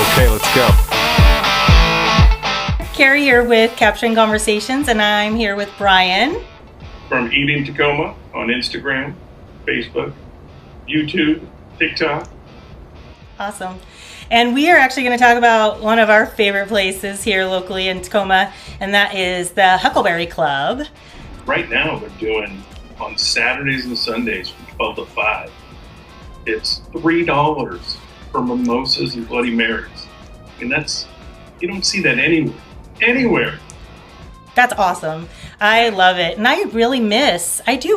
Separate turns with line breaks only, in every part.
Okay, let's go.
Carrie here with Capturing Conversations, and I'm here with Brian.
From Eating Tacoma on Instagram, Facebook, YouTube, TikTok.
Awesome. And we are actually going to talk about one of our favorite places here locally in Tacoma, and that is the Huckleberry Club.
Right now they're doing, on Saturdays and Sundays from 12 to 5, it's $3 for mimosas and Bloody Marys. And you don't see that anywhere.
That's awesome. I love it. And I do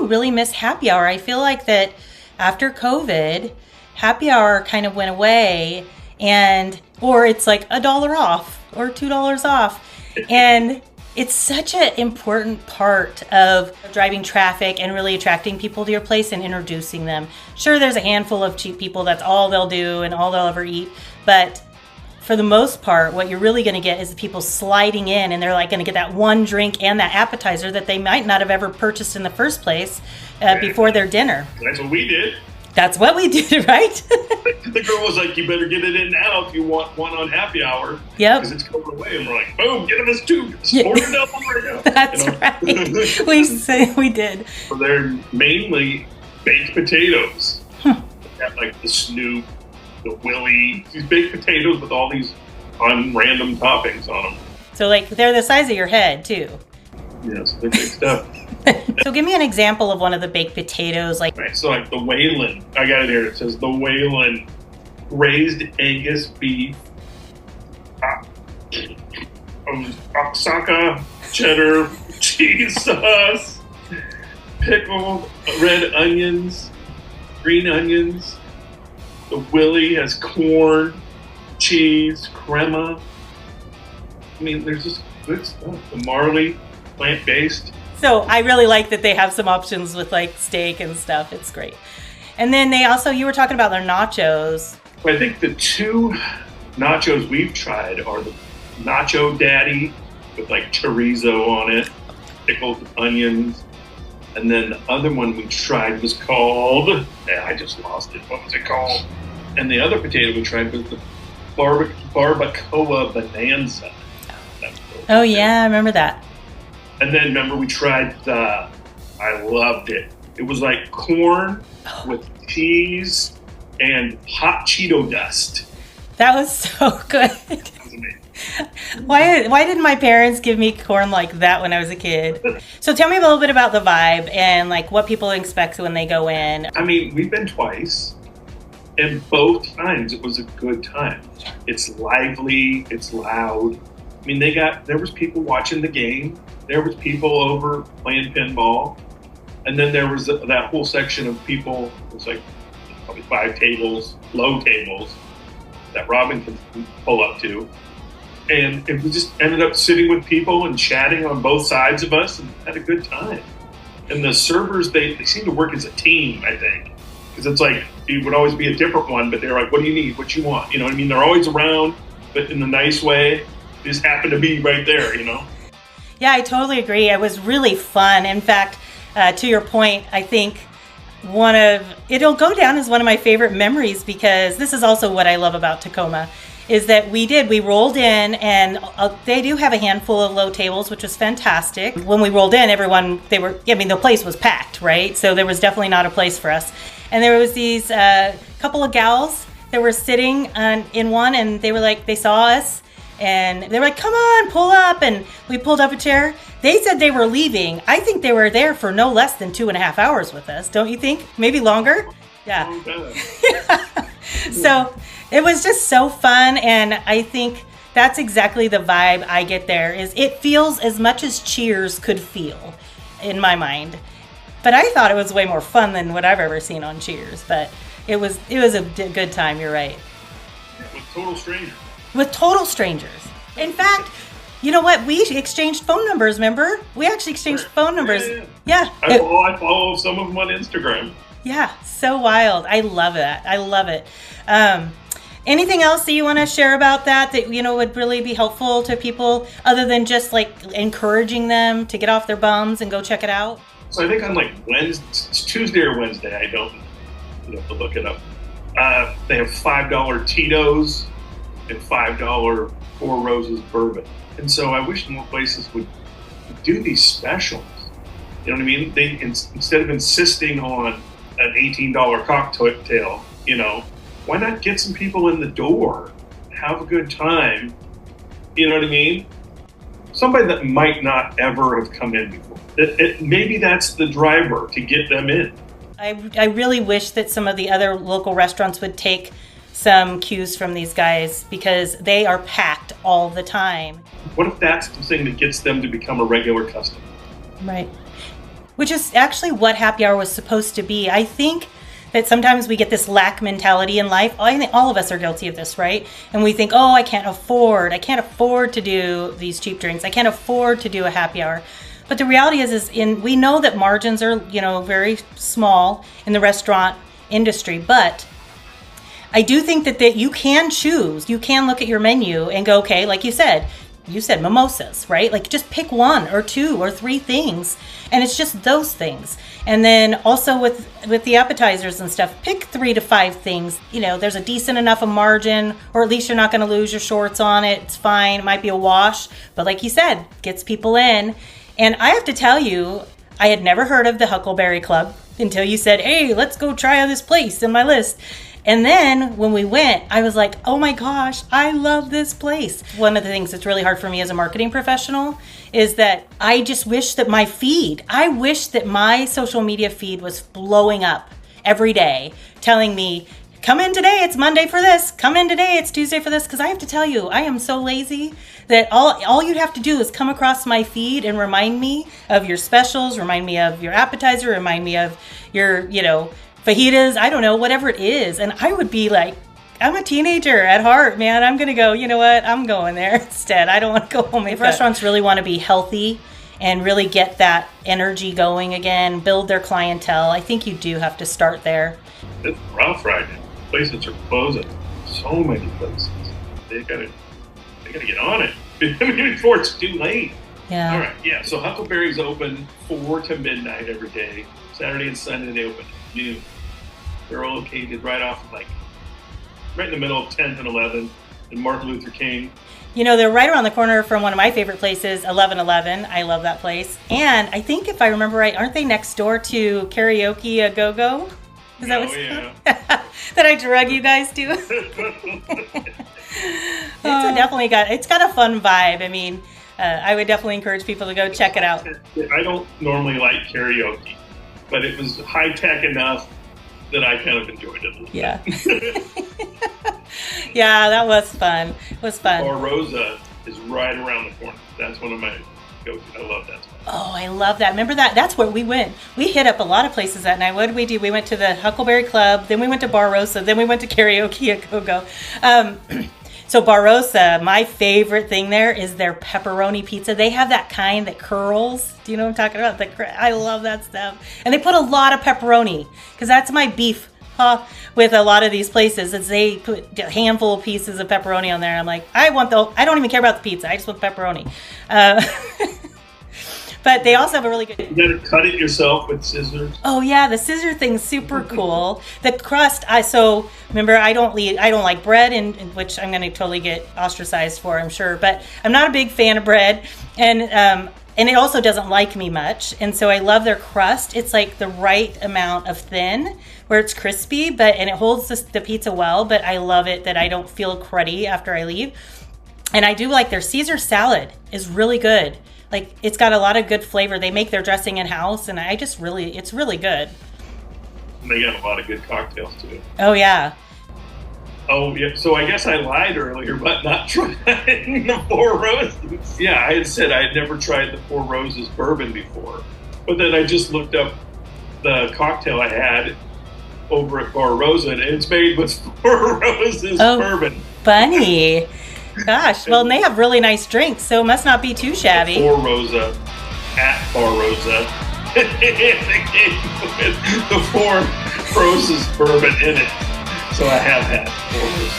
really miss happy hour. I feel like that after COVID, happy hour kind of went away, or it's like $1 off or $2 off. And it's such an important part of driving traffic and really attracting people to your place and introducing them. Sure, there's a handful of cheap people, that's all they'll do and all they'll ever eat. But for the most part, what you're really going to get is the people sliding in, and they're like going to get that one drink and that appetizer that they might not have ever purchased in the first place before their dinner.
That's what we did.
That's what we did, right?
The girl was like, you better get it in now if you want one on happy hour.
Yep.
Because it's going away. And we're like, boom, get them as two. Order them right now.
That's right. We did.
So they're mainly baked potatoes. They got like the Snoop, the Willie, these baked potatoes with all these random toppings on them.
So like they're the size of your head too.
Yes, they're big stuff.
So give me an example of one of the baked potatoes.
Right, so like the Whalen, I got it here. It says the Whalen raised Angus beef, oaxaca cheddar cheese sauce, pickled red onions, green onions. The Willie has corn, cheese, crema. I mean, there's just good stuff. The Marley, plant-based.
So I really like that they have some options with like steak and stuff. It's great. And then you were talking about their nachos.
I think the two nachos we've tried are the Nacho Daddy with like chorizo on it, pickled onions. And then the other one we tried was called, I just lost it. What was it called? And the other potato we tried was the barbacoa bonanza.
Oh yeah, I remember that.
And then remember we tried I loved it. It was like corn with cheese and hot Cheeto dust.
That was so good.
That was amazing.
Why didn't my parents give me corn like that when I was a kid? So tell me a little bit about the vibe and like what people expect when they go in.
I mean, we've been twice, and both times it was a good time. It's lively, it's loud. I mean, there was people watching the game. There was people over playing pinball. And then there was that whole section of people, it was like probably 5 tables, low tables, that Robin can pull up to. And we just ended up sitting with people and chatting on both sides of us and had a good time. And the servers, they seem to work as a team, I think. Because it's like, it would always be a different one, but they're like, what do you need? What you want? You know what I mean? They're always around, but in a nice way. They just happen to be right there, you know?
Yeah, I totally agree. It was really fun. In fact, to your point, I think it'll go down as one of my favorite memories, because this is also what I love about Tacoma, is that we rolled in, and they do have a handful of low tables, which was fantastic. When we rolled in, the place was packed, right? So there was definitely not a place for us. And there was these couple of gals that were sitting in one, and they saw us, and they were like, come on, pull up. And we pulled up a chair. They said they were leaving. I think they were there for no less than 2.5 hours with us. Don't you think? Maybe longer? Yeah. So it was just so fun. And I think that's exactly the vibe I get there. Is it feels as much as Cheers could feel in my mind. But I thought it was way more fun than what I've ever seen on Cheers. But it was a good time. You're right.
With total strangers.
With total strangers. In fact, you know what? We exchanged phone numbers, remember? We actually exchanged phone numbers. Yeah.
I follow some of them on Instagram.
Yeah, so wild. I love it. I love it. Anything else that you want to share about that would really be helpful to people, other than just like encouraging them to get off their bums and go check it out?
So I think on like it's Tuesday or Wednesday, I don't have to look it up. They have $5 Tito's and $5 Four Roses bourbon. And so I wish more places would do these specials. You know what I mean? They instead of insisting on an $18 cocktail, why not get some people in the door, have a good time? You know what I mean? Somebody that might not ever have come in before. Maybe that's the driver to get them in.
I really wish that some of the other local restaurants would take some cues from these guys, because they are packed all the time.
What if that's the thing that gets them to become a regular customer?
Right. Which is actually what happy hour was supposed to be. I think that sometimes we get this lack mentality in life. I think all of us are guilty of this, right? And we think, I can't afford to do these cheap drinks. I can't afford to do a happy hour. But the reality is we know that margins are, very small in the restaurant industry, but I do think that you can choose. You can look at your menu and go, okay, like you said mimosas, right? Like just pick one or two or three things, and it's just those things. And then also with the appetizers and stuff, pick 3 to 5 things. There's a decent enough a margin, or at least you're not going to lose your shorts on it. It's fine. It might be a wash, but like you said, gets people in. And I have to tell you, I had never heard of the Huckleberry Club until you said, hey, let's go try this place in my list. And then when we went, I was like, oh my gosh, I love this place. One of the things that's really hard for me as a marketing professional is that I just wish that my social media feed was blowing up every day, telling me, come in today, it's Monday for this. Come in today, it's Tuesday for this. Because I have to tell you, I am so lazy that all you'd have to do is come across my feed and remind me of your specials, remind me of your appetizer, remind me of your, fajitas, I don't know, whatever it is. And I would be like, I'm a teenager at heart, man. I'm going to go, you know what? I'm going there instead. I don't want to go home. If restaurants really want to be healthy and really get that energy going again, build their clientele, I think you do have to start there.
It's rough right now. Places are closing. So many places. They gotta get on it before it's too late.
Yeah.
All right. Yeah. So Huckleberry's open 4 to midnight every day. Saturday and Sunday they open at noon. They're located right in the middle of 10th and 11th and Martin Luther King.
They're right around the corner from one of my favorite places, 1111. I love that place. And I think if I remember right, aren't they next door to Karaoke A Go-Go? Is that what's called? That I drug you guys to? It's got a fun vibe. I mean, I would definitely encourage people to go check it out.
I don't normally like karaoke, but it was high tech enough that I kind of enjoyed it a little bit.
Yeah, that was fun. It was fun.
Bar Rosa is right around the corner. That's one of my go-to. I love that spot.
Oh, I love that. Remember that? That's where we went. We hit up a lot of places that night. What did we do? We went to the Huckleberry Club, then we went to Bar Rosa, then we went to Karaoke A Go-Go. So Bar Rosa, my favorite thing there is their pepperoni pizza. They have that kind that curls. Do you know what I'm talking about? I love that stuff. And they put a lot of pepperoni, because that's my beef with a lot of these places, is they put a handful of pieces of pepperoni on there. I'm like, I don't even care about the pizza. I just want pepperoni. But they also have a really good...
You gotta cut it yourself with scissors.
Oh yeah, the scissor thing's super cool. The crust, remember, I don't like bread, in which I'm gonna totally get ostracized for, I'm sure. But I'm not a big fan of bread, and it also doesn't like me much. And so I love their crust. It's like the right amount of thin, where it's crispy, and it holds the pizza well. But I love it that I don't feel cruddy after I leave. And I do like their Caesar salad is really good. Like, it's got a lot of good flavor. They make their dressing in-house, and it's really good.
And they got a lot of good cocktails, too.
Oh, yeah.
Oh, yeah. So I guess I lied earlier about not trying the Four Roses. Yeah, I had said I had never tried the Four Roses bourbon before. But then I just looked up the cocktail I had over at Bar Rosa, and it's made with Four Roses bourbon.
Funny. Gosh, well, and they have really nice drinks, so it must not be too shabby.
Four Rosa at Bar Rosa. With the Four Roses bourbon in it. So I have had Four Roses.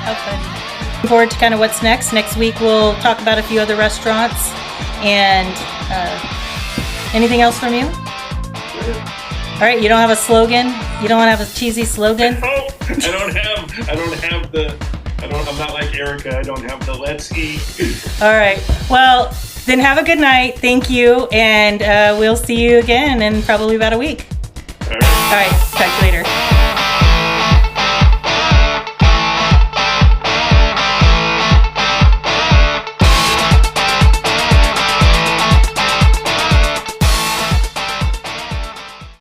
How fun. Looking forward to kind of what's next. Next week we'll talk about a few other restaurants. And anything else from you?
Sure.
All right, you don't have a slogan? You don't want to have a cheesy slogan?
No, I don't have I'm not like Erica. I don't have the let's eat.
All right. Well, then have a good night. Thank you. And we'll see you again in probably about a week.
All right.
All right. Talk to you later.